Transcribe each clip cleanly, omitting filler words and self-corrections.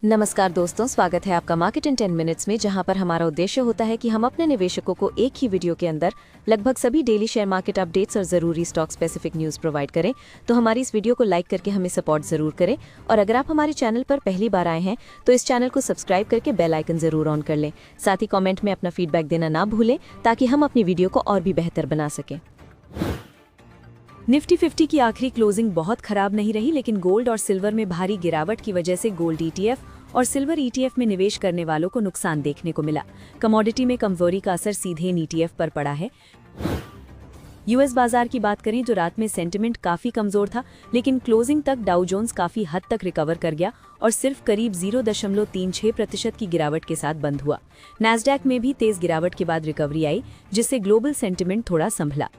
नमस्कार दोस्तों, स्वागत है आपका मार्केट इन 10 मिनट्स में, जहां पर हमारा उद्देश्य होता है कि हम अपने निवेशकों को एक ही वीडियो के अंदर लगभग सभी डेली शेयर मार्केट अपडेट्स और ज़रूरी स्टॉक स्पेसिफिक न्यूज़ प्रोवाइड करें। तो हमारी इस वीडियो को लाइक करके हमें सपोर्ट ज़रूर करें, और अगर आप हमारे चैनल पर पहली बार आए हैं तो इस चैनल को सब्सक्राइब करके बेल आइकन ज़रूर ऑन कर लें। साथ ही कॉमेंट में अपना फीडबैक देना ना भूलें, ताकि हम अपनी वीडियो को और भी बेहतर बना सकें। निफ्टी 50 की आखिरी क्लोजिंग बहुत खराब नहीं रही, लेकिन गोल्ड और सिल्वर में भारी गिरावट की वजह से गोल्ड ETF और सिल्वर ETF में निवेश करने वालों को नुकसान देखने को मिला। कमोडिटी में कमजोरी का असर सीधे इन ETF पर पड़ा है। यूएस बाजार की बात करें तो रात में सेंटिमेंट काफी कमजोर था, लेकिन क्लोजिंग तक डाउ जोन्स काफी हद तक रिकवर कर गया और सिर्फ करीब 0.36% की गिरावट के साथ बंद हुआ। नैस्डैक में भी तेज गिरावट के बाद रिकवरी आई, जिससे ग्लोबल सेंटिमेंट थोड़ा संभला।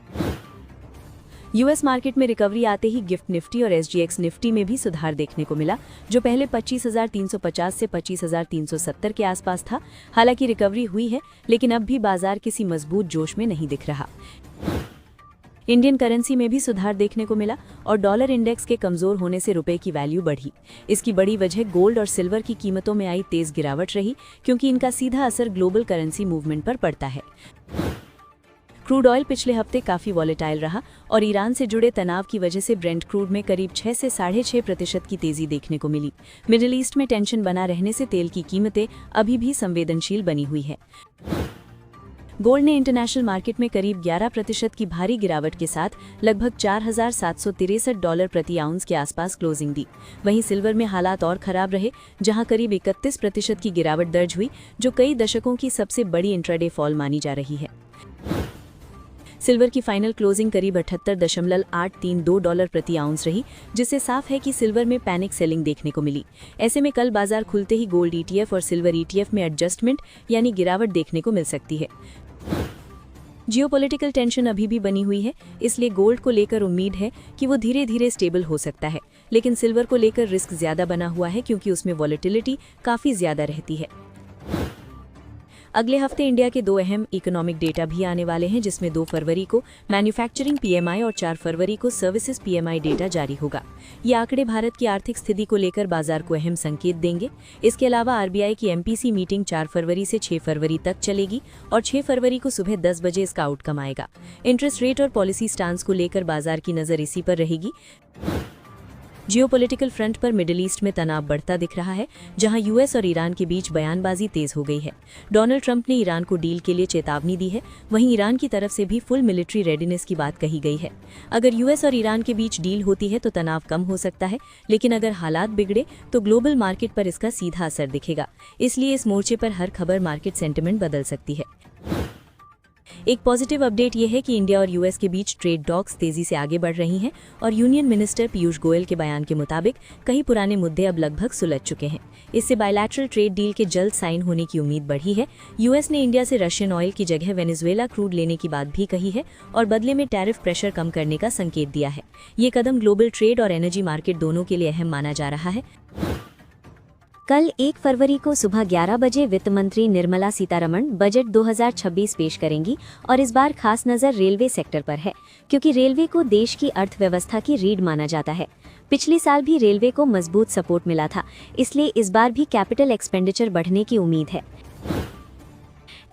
यूएस मार्केट में रिकवरी आते ही गिफ्ट निफ्टी और SGX निफ्टी में भी सुधार देखने को मिला, जो पहले 25,350 से 25,370 के आसपास था। हालांकि रिकवरी हुई है, लेकिन अब भी बाजार किसी मजबूत जोश में नहीं दिख रहा। इंडियन करेंसी में भी सुधार देखने को मिला और डॉलर इंडेक्स के कमजोर होने से रुपए की वैल्यू बढ़ी। इसकी बड़ी वजह गोल्ड और सिल्वर की कीमतों में आई तेज गिरावट रही, क्योंकि इनका सीधा असर ग्लोबल करेंसी मूवमेंट पर पड़ता है। क्रूड ऑयल पिछले हफ्ते काफी वॉलेटाइल रहा और ईरान से जुड़े तनाव की वजह से ब्रेंट क्रूड में करीब 6 से 6.5% की तेजी देखने को मिली। मिडिल ईस्ट में टेंशन बना रहने से तेल की कीमतें अभी भी संवेदनशील बनी हुई है। गोल्ड ने इंटरनेशनल मार्केट में करीब 11% की भारी गिरावट के साथ लगभग $4,763 प्रति आउंस के आसपास क्लोजिंग दी। वहीं सिल्वर में हालात और खराब रहे, जहां करीब 31% की गिरावट दर्ज हुई, जो कई दशकों की सबसे बड़ी इंट्राडे फॉल मानी जा रही है। सिल्वर की फाइनल क्लोजिंग करीब $78.832 प्रति आउंस रही, जिससे साफ है कि सिल्वर में पैनिक सेलिंग देखने को मिली। ऐसे में कल बाजार खुलते ही गोल्ड ETF और सिल्वर ETF में एडजस्टमेंट यानी गिरावट देखने को मिल सकती है। जियोपॉलिटिकल टेंशन अभी भी बनी हुई है, इसलिए गोल्ड को लेकर उम्मीद है कि वो धीरे धीरे स्टेबल हो सकता है, लेकिन सिल्वर को लेकर रिस्क ज्यादा बना हुआ है, क्योंकि उसमें वॉलेटिलिटी काफी ज्यादा रहती है। अगले हफ्ते इंडिया के 2 अहम इकोनॉमिक डेटा भी आने वाले हैं, जिसमें 2 फरवरी को मैन्युफैक्चरिंग PMI और 4 फरवरी को सर्विसेज PMI डेटा जारी होगा। ये आंकड़े भारत की आर्थिक स्थिति को लेकर बाजार को अहम संकेत देंगे। इसके अलावा RBI की MPC मीटिंग 4 फरवरी से 6 फरवरी तक चलेगी और 6 फरवरी को सुबह 10 बजे इसका आउटकम आएगा। इंटरेस्ट रेट और पॉलिसी स्टांस को लेकर बाजार की नज़र इसी पर रहेगी। जियोपॉलिटिकल फ्रंट पर मिडिल ईस्ट में तनाव बढ़ता दिख रहा है, जहां यूएस और ईरान के बीच बयानबाजी तेज हो गई है। डोनाल्ड ट्रंप ने ईरान को डील के लिए चेतावनी दी है, वहीं ईरान की तरफ से भी फुल मिलिट्री रेडीनेस की बात कही गई है। अगर यूएस और ईरान के बीच डील होती है तो तनाव कम हो सकता है, लेकिन अगर हालात बिगड़े तो ग्लोबल मार्केट पर इसका सीधा असर दिखेगा। इसलिए इस मोर्चे पर हर खबर मार्केट सेंटिमेंट बदल सकती है। एक पॉजिटिव अपडेट ये है कि इंडिया और यूएस के बीच ट्रेड टॉक्स तेजी से आगे बढ़ रही हैं और यूनियन मिनिस्टर पीयूष गोयल के बयान के मुताबिक कई पुराने मुद्दे अब लगभग सुलझ चुके हैं। इससे बायलैटरल ट्रेड डील के जल्द साइन होने की उम्मीद बढ़ी है। यूएस ने इंडिया से रशियन ऑयल की जगह वेनेजुएला क्रूड लेने की बात भी कही है और बदले में टैरिफ प्रेशर कम करने का संकेत दिया है। ये कदम ग्लोबल ट्रेड और एनर्जी मार्केट दोनों के लिए अहम माना जा रहा है। कल 1 फरवरी को सुबह 11 बजे वित्त मंत्री निर्मला सीतारमण बजट 2026 पेश करेंगी और इस बार खास नज़र रेलवे सेक्टर पर है, क्योंकि रेलवे को देश की अर्थव्यवस्था की रीढ़ माना जाता है। पिछले साल भी रेलवे को मजबूत सपोर्ट मिला था, इसलिए इस बार भी कैपिटल एक्सपेंडिचर बढ़ने की उम्मीद है।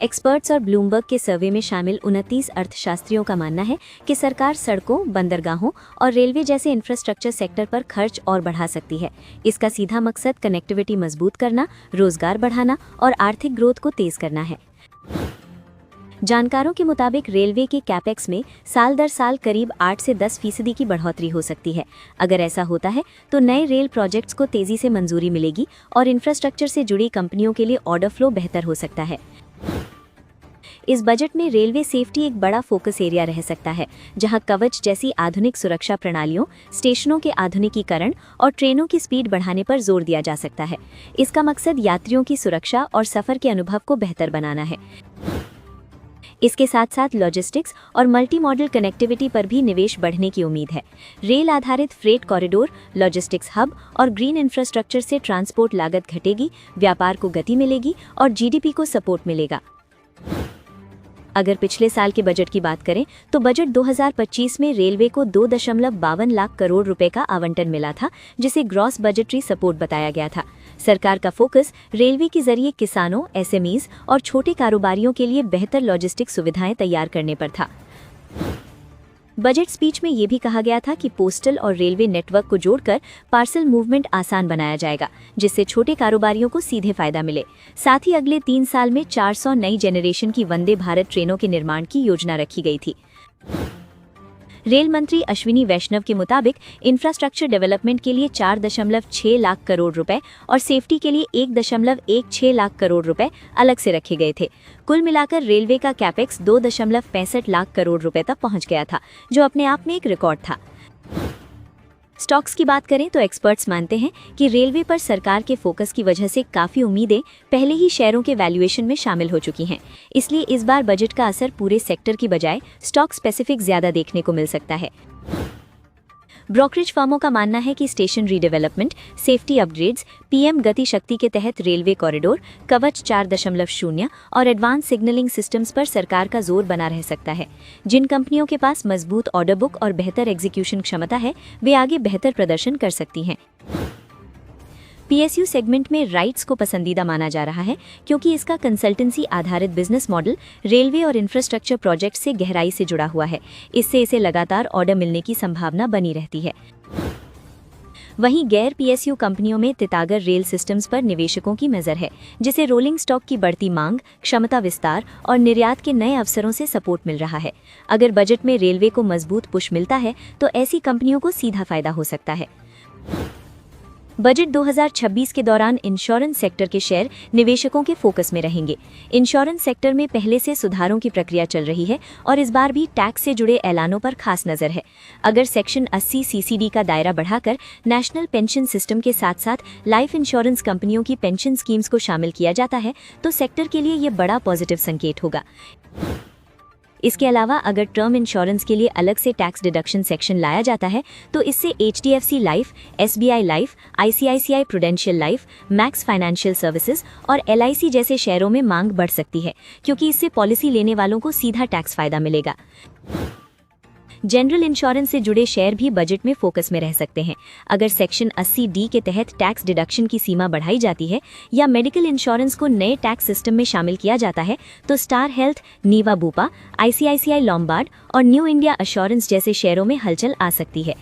एक्सपर्ट्स और ब्लूमबर्ग के सर्वे में शामिल 29 अर्थशास्त्रियों का मानना है कि सरकार सड़कों, बंदरगाहों और रेलवे जैसे इंफ्रास्ट्रक्चर सेक्टर पर खर्च और बढ़ा सकती है। इसका सीधा मकसद कनेक्टिविटी मजबूत करना, रोजगार बढ़ाना और आर्थिक ग्रोथ को तेज करना है। जानकारों के मुताबिक रेलवे के कैपेक्स में साल दर साल करीब 8 से 10% की बढ़ोतरी हो सकती है। अगर ऐसा होता है तो नए रेल प्रोजेक्ट्स को तेजी से मंजूरी मिलेगी और इंफ्रास्ट्रक्चर से जुड़ी कंपनियों के लिए ऑर्डर फ्लो बेहतर हो सकता है। इस बजट में रेलवे सेफ्टी एक बड़ा फोकस एरिया रह सकता है, जहां कवच जैसी आधुनिक सुरक्षा प्रणालियों, स्टेशनों के आधुनिकीकरण और ट्रेनों की स्पीड बढ़ाने पर जोर दिया जा सकता है। इसका मकसद यात्रियों की सुरक्षा और सफर के अनुभव को बेहतर बनाना है। इसके साथ साथ लॉजिस्टिक्स और मल्टी मॉडल कनेक्टिविटी पर भी निवेश बढ़ने की उम्मीद है। रेल आधारित फ्रेट कॉरिडोर, लॉजिस्टिक्स हब और ग्रीन इंफ्रास्ट्रक्चर से ट्रांसपोर्ट लागत घटेगी, व्यापार को गति मिलेगी और GDP को सपोर्ट मिलेगा। अगर पिछले साल के बजट की बात करें तो बजट 2025 में रेलवे को 2.52 लाख करोड़ रुपए का आवंटन मिला था, जिसे ग्रॉस बजटरी सपोर्ट बताया गया था। सरकार का फोकस रेलवे के जरिए किसानों, एसएमईज और छोटे कारोबारियों के लिए बेहतर लॉजिस्टिक सुविधाएं तैयार करने पर था। बजट स्पीच में ये भी कहा गया था कि पोस्टल और रेलवे नेटवर्क को जोड़कर पार्सल मूवमेंट आसान बनाया जाएगा, जिससे छोटे कारोबारियों को सीधे फायदा मिले। साथ ही अगले 3 साल में 400 नई जेनरेशन की वंदे भारत ट्रेनों के निर्माण की योजना रखी गई थी। रेल मंत्री अश्विनी वैष्णव के मुताबिक इंफ्रास्ट्रक्चर डेवलपमेंट के लिए 4.6 लाख करोड़ रुपए और सेफ्टी के लिए 1.16 लाख करोड़ रुपए अलग से रखे गए थे। कुल मिलाकर रेलवे का कैपेक्स 2.65 लाख करोड़ रुपए तक पहुंच गया था, जो अपने आप में एक रिकॉर्ड था। स्टॉक्स की बात करें तो एक्सपर्ट्स मानते हैं कि रेलवे पर सरकार के फोकस की वजह से काफ़ी उम्मीदें पहले ही शेयरों के वैल्यूएशन में शामिल हो चुकी हैं। इसलिए इस बार बजट का असर पूरे सेक्टर की बजाय स्टॉक स्पेसिफिक ज़्यादा देखने को मिल सकता है। ब्रोकरेज फर्मों का मानना है कि station redevelopment, safety upgrades, PM गति शक्ति के तहत रेलवे कॉरिडोर, कवच 4.0 और एडवांस सिग्नलिंग सिस्टम्स पर सरकार का जोर बना रह सकता है। जिन कंपनियों के पास मजबूत ऑर्डर बुक और बेहतर एग्जीक्यूशन क्षमता है, वे आगे बेहतर प्रदर्शन कर सकती हैं। पीएसयू सेगमेंट में राइट्स को पसंदीदा माना जा रहा है, क्योंकि इसका कंसल्टेंसी आधारित बिजनेस मॉडल रेलवे और इंफ्रास्ट्रक्चर प्रोजेक्ट से गहराई से जुड़ा हुआ है। इससे इसे लगातार ऑर्डर मिलने की संभावना बनी रहती है। वहीं गैर पीएसयू कंपनियों में तितागर रेल सिस्टम्स पर निवेशकों की नजर है, जिसे रोलिंग स्टॉक की बढ़ती मांग, क्षमता विस्तार और निर्यात के नए अवसरों से सपोर्ट मिल रहा है। अगर बजट में रेलवे को मजबूत पुश मिलता है तो ऐसी कंपनियों को सीधा फायदा हो सकता है। बजट 2026 के दौरान इंश्योरेंस सेक्टर के शेयर निवेशकों के फोकस में रहेंगे। इंश्योरेंस सेक्टर में पहले से सुधारों की प्रक्रिया चल रही है और इस बार भी टैक्स से जुड़े ऐलानों पर खास नजर है। अगर सेक्शन 80 सीसीडी का दायरा बढ़ाकर नेशनल पेंशन सिस्टम के साथ साथ लाइफ इंश्योरेंस कंपनियों की पेंशन स्कीम्स को शामिल किया जाता है तो सेक्टर के लिए ये बड़ा पॉजिटिव संकेत होगा। इसके अलावा अगर टर्म इंश्योरेंस के लिए अलग से टैक्स डिडक्शन सेक्शन लाया जाता है तो इससे HDFC life, SBI life, ICICI prudential life, max financial services और एलआईसी जैसे शेयरों में मांग बढ़ सकती है, क्योंकि इससे पॉलिसी लेने वालों को सीधा टैक्स फायदा मिलेगा। जनरल इंश्योरेंस से जुड़े शेयर भी बजट में फोकस में रह सकते हैं। अगर सेक्शन 80D के तहत टैक्स डिडक्शन की सीमा बढ़ाई जाती है या मेडिकल इंश्योरेंस को नए टैक्स सिस्टम में शामिल किया जाता है तो Star Health, Niva Bupa, ICICI Lombard और न्यू इंडिया एश्योरेंस जैसे शेयरों में हलचल आ सकती है।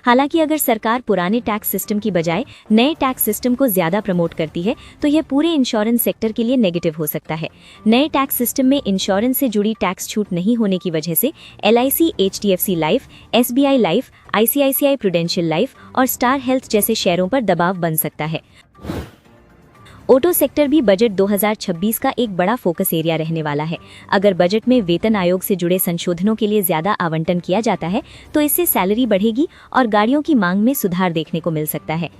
हालांकि अगर सरकार पुराने टैक्स सिस्टम की बजाय नए टैक्स सिस्टम को ज्यादा प्रमोट करती है तो यह पूरे इंश्योरेंस सेक्टर के लिए नेगेटिव हो सकता है। नए टैक्स सिस्टम में इंश्योरेंस से जुड़ी टैक्स छूट नहीं होने की वजह से LIC, HDFC life, SBI life, ICICI prudential life और स्टार हेल्थ जैसे शेयरों पर दबाव बन सकता है। ऑटो सेक्टर भी बजट 2026 का एक बड़ा फोकस एरिया रहने वाला है। अगर बजट में वेतन आयोग से जुड़े संशोधनों के लिए ज्यादा आवंटन किया जाता है तो इससे सैलरी बढ़ेगी और गाड़ियों की मांग में सुधार देखने को मिल सकता है।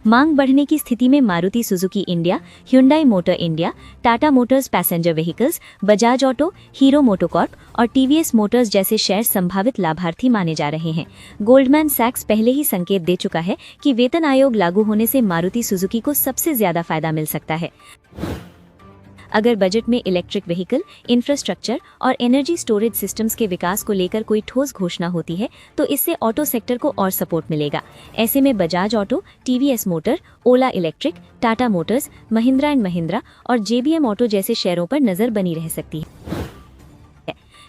मांग बढ़ने की स्थिति में Maruti Suzuki India, Hyundai motor India, Tata Motors passenger vehicles, Bajaj auto, hero MotoCorp और टीवीएस मोटर्स जैसे शेयर संभावित लाभार्थी माने जा रहे हैं। गोल्डमैन सैक्स पहले ही संकेत दे चुका है कि वेतन आयोग लागू होने से मारुति सुजुकी को सबसे ज्यादा फायदा मिल सकता है। अगर बजट में इलेक्ट्रिक व्हीकल, इंफ्रास्ट्रक्चर और एनर्जी स्टोरेज सिस्टम्स के विकास को लेकर कोई ठोस घोषणा होती है तो इससे ऑटो सेक्टर को और सपोर्ट मिलेगा। ऐसे में Bajaj auto, TVS motor, Ola electric, Tata Motors, Mahindra and Mahindra और जेबीएम ऑटो जैसे शेयरों पर नजर बनी रह सकती है।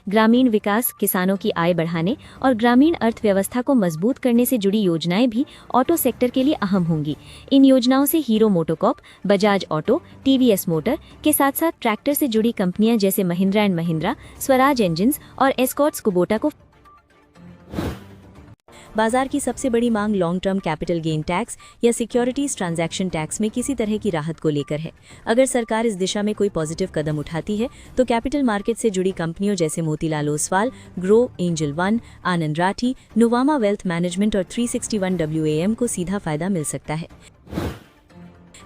ग्रामीण विकास, किसानों की आय बढ़ाने और ग्रामीण अर्थव्यवस्था को मजबूत करने से जुड़ी योजनाएं भी ऑटो सेक्टर के लिए अहम होंगी। इन योजनाओं से hero MotoCorp, Bajaj auto, TVS motor के साथ साथ ट्रैक्टर से जुड़ी कंपनियां जैसे महिंद्रा एंड महिंद्रा, स्वराज इंजिन्स और एस्कॉर्ट्स कुबोटा को बाजार की सबसे बड़ी मांग long term capital gain tax या सिक्योरिटीज ट्रांजैक्शन टैक्स में किसी तरह की राहत को लेकर है। अगर सरकार इस दिशा में कोई पॉजिटिव कदम उठाती है तो कैपिटल मार्केट से जुड़ी कंपनियों जैसे Motilal Oswal, Groww, Angel One, Anand Rathi, Nuvama wealth management और 361 WAM को सीधा फायदा मिल सकता है।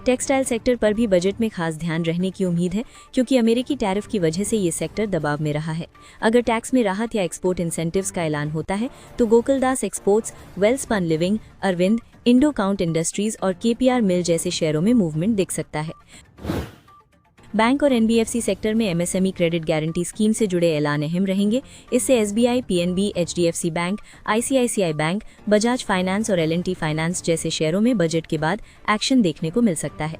टेक्सटाइल सेक्टर पर भी बजट में खास ध्यान रहने की उम्मीद है, क्योंकि अमेरिकी टैरिफ की वजह से ये सेक्टर दबाव में रहा है। अगर टैक्स में राहत या एक्सपोर्ट इंसेंटिव्स का ऐलान होता है तो Gokuldas exports, Welspun living, Arvind, Indo Count industries और KPR मिल जैसे शेयरों में मूवमेंट दिख सकता है। बैंक और एनबीएफसी सेक्टर में एमएसएमई क्रेडिट गारंटी स्कीम से जुड़े ऐलान अहम रहेंगे। इससे SBI, PNB, HDFC bank, ICICI bank, Bajaj finance और एलएनटी फाइनेंस जैसे शेयरों में बजट के बाद एक्शन देखने को मिल सकता है।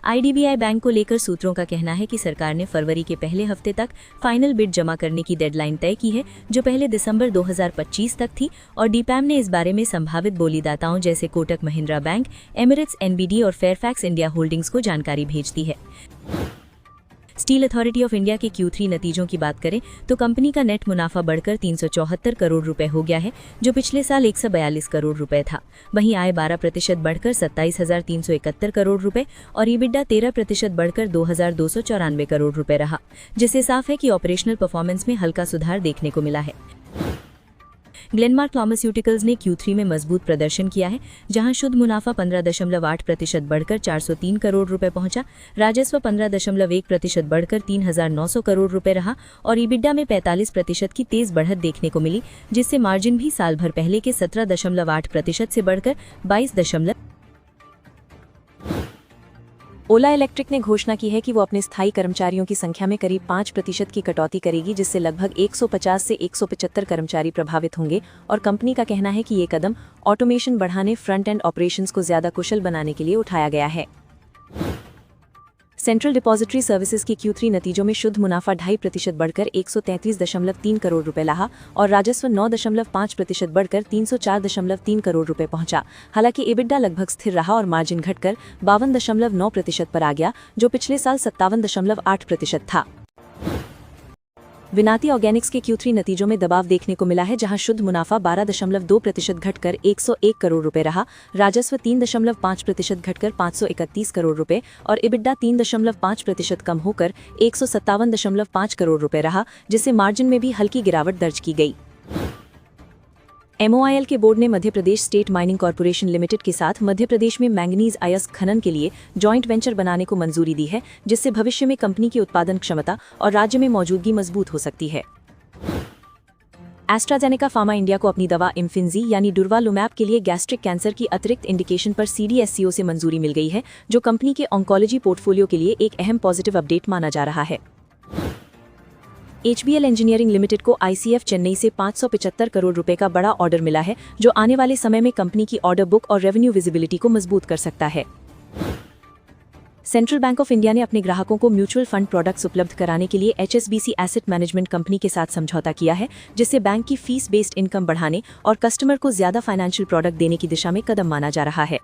आईडीबीआई बैंक को लेकर सूत्रों का कहना है कि सरकार ने फरवरी के पहले हफ्ते तक फाइनल बिड जमा करने की डेडलाइन तय की है, जो पहले दिसंबर 2025 तक थी, और डीपैम ने इस बारे में संभावित बोलीदाताओं जैसे Kotak Mahindra bank, Emirates, NBD और फेयरफैक्स इंडिया होल्डिंग्स को जानकारी भेज दी है। स्टील अथॉरिटी ऑफ इंडिया के Q3 नतीजों की बात करें तो कंपनी का नेट मुनाफा बढ़कर 374 करोड़ रुपए हो गया है, जो पिछले साल 142 करोड़ रुपए था। वहीं आय 12% बढ़कर 27,371 करोड़ रुपए और ईबिट्डा 13% बढ़कर 2,294 करोड़ रुपए रहा, जिससे साफ है कि ऑपरेशनल परफॉर्मेंस में हल्का सुधार देखने को मिला है। ग्लेनमार्क फार्मास्यूटिकल्स ने Q3 में मजबूत प्रदर्शन किया है, जहां शुद्ध मुनाफा 15.8% बढ़कर 403 करोड़ रुपए पहुंचा, राजस्व 15.1% बढ़कर 3,900 करोड़ रुपए रहा और ईबिट्डा में 45% की तेज बढ़त देखने को मिली, जिससे मार्जिन भी साल भर पहले के 17.8% से बढ़कर 22। ओला इलेक्ट्रिक ने घोषणा की है कि वो अपने स्थायी कर्मचारियों की संख्या में करीब 5% की कटौती करेगी, जिससे लगभग 150 से 175 कर्मचारी प्रभावित होंगे और कंपनी का कहना है कि ये कदम ऑटोमेशन बढ़ाने, फ्रंट एंड ऑपरेशंस को ज्यादा कुशल बनाने के लिए उठाया गया है। सेंट्रल डिपॉजिटरी सर्विसेज के Q3 नतीजों में शुद्ध मुनाफा 2.5% बढ़कर 133.3 करोड़ रुपए रहा और राजस्व 9.5% बढ़कर 304.3 करोड़ रुपए पहुंचा। हालांकि ईबिट्डा लगभग स्थिर रहा और मार्जिन घटकर 52.9% पर आ गया, जो पिछले साल 57.8% था। विनाती ऑर्गेनिक्स के Q3 नतीजों में दबाव देखने को मिला है, जहां शुद्ध मुनाफा 12.2% घटकर 101 करोड़ रुपए रहा, राजस्व 3.5% घटकर 531 करोड़ रुपए और ईबिट्डा 3.5% कम होकर 157.5 करोड़ रुपए रहा, जिससे मार्जिन में भी हल्की गिरावट दर्ज की गई। MOIL के बोर्ड ने Madhya Pradesh state mining corporation limited के साथ मध्य प्रदेश में मैंगनीज अयस्क खनन के लिए जॉइंट वेंचर बनाने को मंजूरी दी है, जिससे भविष्य में कंपनी की उत्पादन क्षमता और राज्य में मौजूदगी मजबूत हो सकती है। एस्ट्राजेनेका फार्मा इंडिया को अपनी दवा इम्फिंजी यानी डुर्वालुमैब के लिए गैस्ट्रिक कैंसर की अतिरिक्त इंडिकेशन पर CDSCO से मंजूरी मिल गई है, जो कंपनी के ऑन्कोलॉजी पोर्टफोलियो के लिए एक अहम पॉजिटिव अपडेट माना जा रहा है। HBL इंजीनियरिंग लिमिटेड को ICF चेन्नई से 575 करोड़ रुपए का बड़ा ऑर्डर मिला है, जो आने वाले समय में कंपनी की ऑर्डर बुक और रेवेन्यू विजिबिलिटी को मजबूत कर सकता है। सेंट्रल बैंक ऑफ इंडिया ने अपने ग्राहकों को म्यूचुअल फंड प्रोडक्ट्स उपलब्ध कराने के लिए HSBC एसेट मैनेजमेंट कंपनी के साथ समझौता किया है, जिससे बैंक की फीस बेस्ड इनकम बढ़ाने और कस्टमर को ज्यादा फाइनेंशियल प्रोडक्ट देने की दिशा में कदम माना जा रहा है।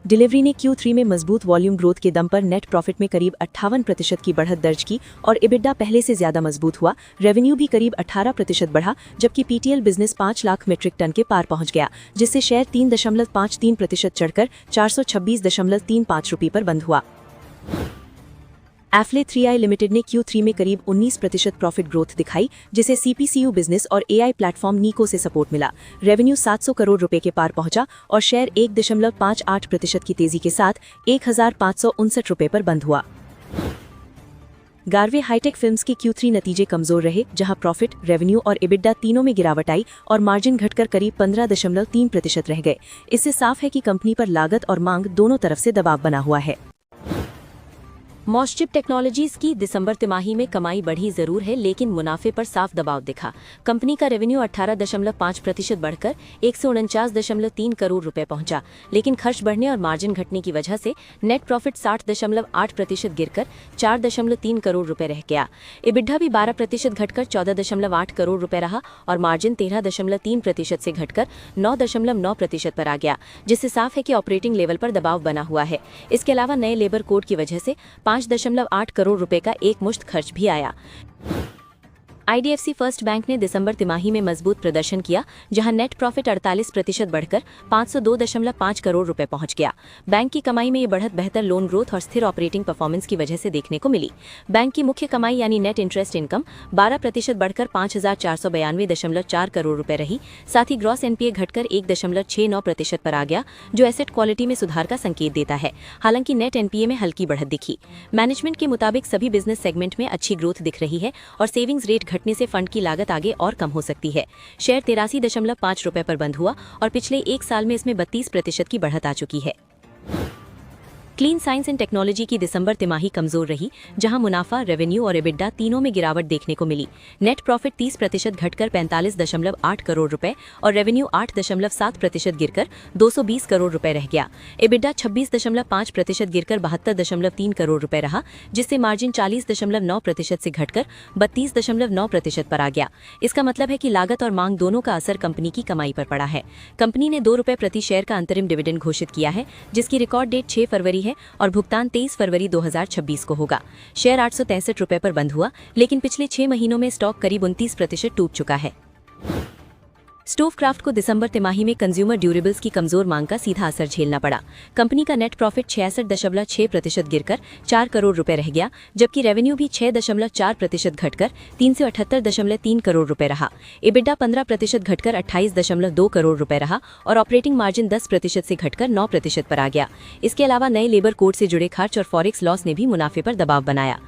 डिलीवरी ने Q3 में मजबूत वॉल्यूम ग्रोथ के दम पर नेट प्रॉफिट में करीब 58% की बढ़त दर्ज की और ईबिट्डा पहले से ज्यादा मजबूत हुआ। रेवेन्यू भी करीब 18% बढ़ा, जबकि PTL business 5 lakh metric ton के पार पहुंच गया, जिससे शेयर 3.53% चढ़कर 426.35 रुपये पर बंद हुआ। एफले 3i लिमिटेड ने Q3 में करीब 19% प्रॉफिट ग्रोथ दिखाई, जिसे CPCU बिजनेस और AI प्लेटफॉर्म नीको से सपोर्ट मिला। रेवेन्यू 700 करोड़ रुपए के पार पहुंचा और शेयर 1.58% की तेजी के साथ 1,559 रुपए पर बंद हुआ। गार्वे हाईटेक फिल्म्स के Q3 नतीजे कमजोर रहे, जहां प्रॉफिट, रेवेन्यू और ईबिट्डा तीनों में गिरावट आई और मार्जिन घटकर करीब 15.3% रह गए। इससे साफ है कि कंपनी पर लागत और मांग दोनों तरफ से दबाव बना हुआ है। मॉसचिप टेक्नोलॉजीज की दिसंबर तिमाही में कमाई बढ़ी जरूर है, लेकिन मुनाफे पर साफ दबाव दिखा। कंपनी का रेवेन्यू 18.5% बढ़कर 149.3 करोड़ रुपए पहुंचा, लेकिन खर्च बढ़ने और मार्जिन घटने की वजह से नेट प्रॉफिट 60.8% गिरकर 4.3 करोड़ रुपए रह गया। ईबिट्डा भी 12% घटकर 14.8 करोड़ रुपए रहा और मार्जिन 13.3% से घटकर 9.9% पर आ गया, जिससे साफ है कि ऑपरेटिंग लेवल पर दबाव बना हुआ है। इसके अलावा नए लेबर कोड की वजह से 5.8 करोड़ रुपए का एक मुश्त खर्च भी आया। IDFC फर्स्ट बैंक ने दिसंबर तिमाही में मजबूत प्रदर्शन किया, जहां नेट प्रॉफिट 48% बढ़कर 502.5 करोड़ रुपए पहुंच गया। बैंक की कमाई में ये बढ़त बेहतर लोन ग्रोथ और स्थिर ऑपरेटिंग परफॉर्मेंस की वजह से देखने को मिली। बैंक की मुख्य कमाई यानी नेट इंटरेस्ट इनकम 12% बढ़कर 5,492.4 करोड़ रुपए रही। साथ ही ग्रॉस NPA घटकर 1.69% पर आ गया, जो एसेट क्वालिटी में सुधार का संकेत देता है। हालांकि नेट NPA में हल्की बढ़त दिखी। मैनेजमेंट के मुताबिक सभी बिजनेस सेगमेंट में अच्छी ग्रोथ दिख रही है और सेविंग्स रेट घटने से फंड की लागत आगे और कम हो सकती है। शेयर 83.5 रुपए पर बंद हुआ और पिछले एक साल में इसमें 32% की बढ़त आ चुकी है। क्लीन साइंस एंड टेक्नोलॉजी की दिसंबर तिमाही कमजोर रही, जहां मुनाफा, रेवेन्यू और एबिडा तीनों में गिरावट देखने को मिली। नेट प्रॉफिट 30% घटकर 45.8 करोड़ रुपए और रेवेन्यू 8.7% गिरकर 220 करोड़ रुपए रह गया। एबिडा 26.5% गिरकर 72.3 करोड़ रुपए रहा, जिससे मार्जिन 40.9% से घटकर 32.9% पर आ गया। इसका मतलब है कि लागत और मांग दोनों का असर कंपनी की कमाई पर पड़ा है। कंपनी ने 2 रुपए प्रति शेयर का अंतरिम डिविडेंड घोषित किया है, जिसकी रिकॉर्ड डेट 6 फरवरी है और भुगतान 23 फरवरी 2026 को होगा। शेयर 863 रुपए पर बंद हुआ, लेकिन पिछले 6 महीनों में स्टॉक करीब 29% टूट चुका है। स्टोवक्राफ्ट को दिसंबर तिमाही में कंज्यूमर ड्यूरेबल्स की कमजोर मांग का सीधा असर झेलना पड़ा। कंपनी का नेट प्रॉफिट 66.6% गिरकर 4 करोड़ रुपए रह गया, जबकि रेवेन्यू भी 6.4% घटकर 378.3 करोड़ रुपए रहा। एबिडा 15% घटकर 28.2 करोड़ रुपए रहा और ऑपरेटिंग मार्जिन 10% से घटकर 9% पर आ गया। इसके अलावा नए लेबर कोड से जुड़े खर्च और फॉरेक्स लॉस ने भी मुनाफे पर दबाव बनाया।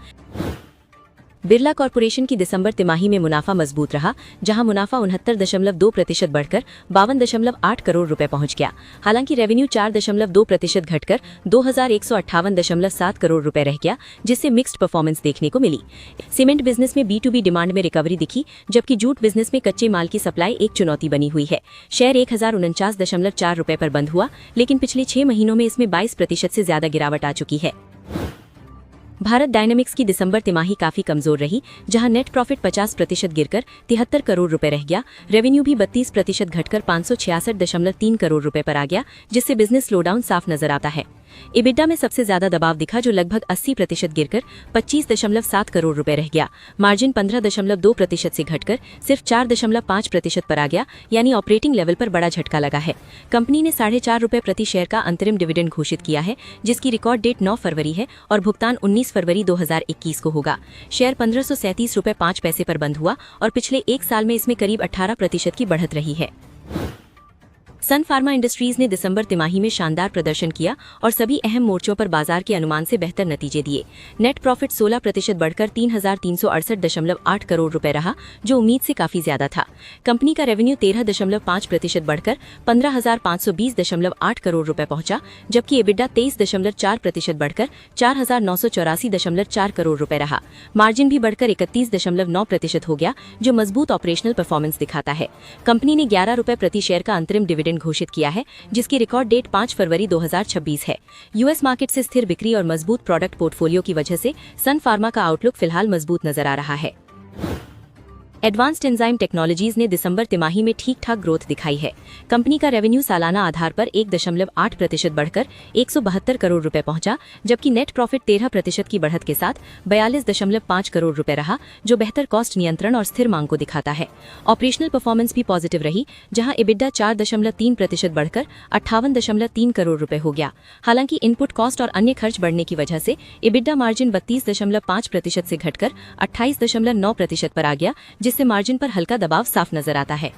बिरला कॉर्पोरेशन की दिसंबर तिमाही में मुनाफा मजबूत रहा, जहां मुनाफा 69.2% बढ़कर 52.8 करोड़ रुपए पहुंच गया। हालांकि रेवेन्यू 4.2% घटकर 2158.7 करोड़ रुपए रह गया, जिससे मिक्स्ड परफॉर्मेंस देखने को मिली। सीमेंट बिजनेस में B2B डिमांड में रिकवरी दिखी, जबकि जूट बिजनेस में कच्चे माल की सप्लाई एक चुनौती बनी हुई है। शेयर 1049.4 रुपए पर बंद हुआ, लेकिन पिछले 6 महीनों में इसमें 22% से ज्यादा गिरावट आ चुकी है। भारत डायनामिक्स की दिसंबर तिमाही काफी कमजोर रही, जहां नेट प्रॉफिट 50% गिरकर 73 करोड़ रुपए रह गया। रेवेन्यू भी 32% घटकर 566.3 करोड़ रुपए पर आ गया, जिससे बिजनेस स्लोडाउन साफ नजर आता है। एबिडा में सबसे ज्यादा दबाव दिखा, जो लगभग 80% गिरकर 25.7 करोड़ रुपए रह गया। मार्जिन 15.2% से घटकर सिर्फ 4.5% पर आ गया, यानी ऑपरेटिंग लेवल पर बड़ा झटका लगा है। कंपनी ने 4.5 रुपए प्रति शेयर का अंतरिम डिविडेंड घोषित किया है, जिसकी रिकॉर्ड डेट 9 फरवरी है और भुगतान 19 फरवरी 2021 को होगा। शेयर 1537 रुपए 5 पैसे पर बंद हुआ और पिछले 1 साल में इसमें करीब 18% की बढ़त रही है। सन फार्मा इंडस्ट्रीज ने दिसंबर तिमाही में शानदार प्रदर्शन किया और सभी अहम मोर्चों पर बाजार के अनुमान से बेहतर नतीजे दिए। नेट प्रॉफिट 16% बढ़कर 3,368.8 करोड़ रुपए रहा, जो उम्मीद से काफी ज्यादा था। कंपनी का रेवेन्यू 13.5% बढ़कर 15,520.8 करोड़ रुपए पहुंचा, जबकि एबिडा 23.4% बढ़कर 4,984.4 करोड़ रुपए रहा। मार्जिन भी बढ़कर 31.9% हो गया, जो मजबूत ऑपरेशनल परफॉर्मेंस दिखाता है। कंपनी ने 11 रुपए प्रति शेयर का अंतरिम डिविडेंड घोषित किया है, जिसकी रिकॉर्ड डेट 5 फरवरी 2026 है। यूएस मार्केट से स्थिर बिक्री और मजबूत प्रोडक्ट पोर्टफोलियो की वजह से सन फार्मा का आउटलुक फिलहाल मजबूत नजर आ रहा है। एडवांस्ड एंजाइम टेक्नोलॉजीज ने दिसंबर तिमाही में ठीक ठाक ग्रोथ दिखाई है। कंपनी का रेवेन्यू सालाना आधार पर 1.8% बढ़कर 172 करोड़ रुपए पहुंचा, जबकि नेट प्रॉफिट 13% की बढ़त के साथ 42.5 करोड़ रुपए रहा, जो बेहतर कॉस्ट नियंत्रण और स्थिर मांग को दिखाता है। ऑपरेशनल परफॉर्मेंस भी पॉजिटिव रही, जहां एबिडा 4.3% बढ़कर 58.3 करोड़ रुपए हो गया। हालांकि इनपुट कॉस्ट और अन्य खर्च बढ़ने की वजह से एबिडा मार्जिन 32.5% से घटकर 28.9% पर आ गया, जिससे मार्जिन पर हल्का दबाव साफ नजर आता है।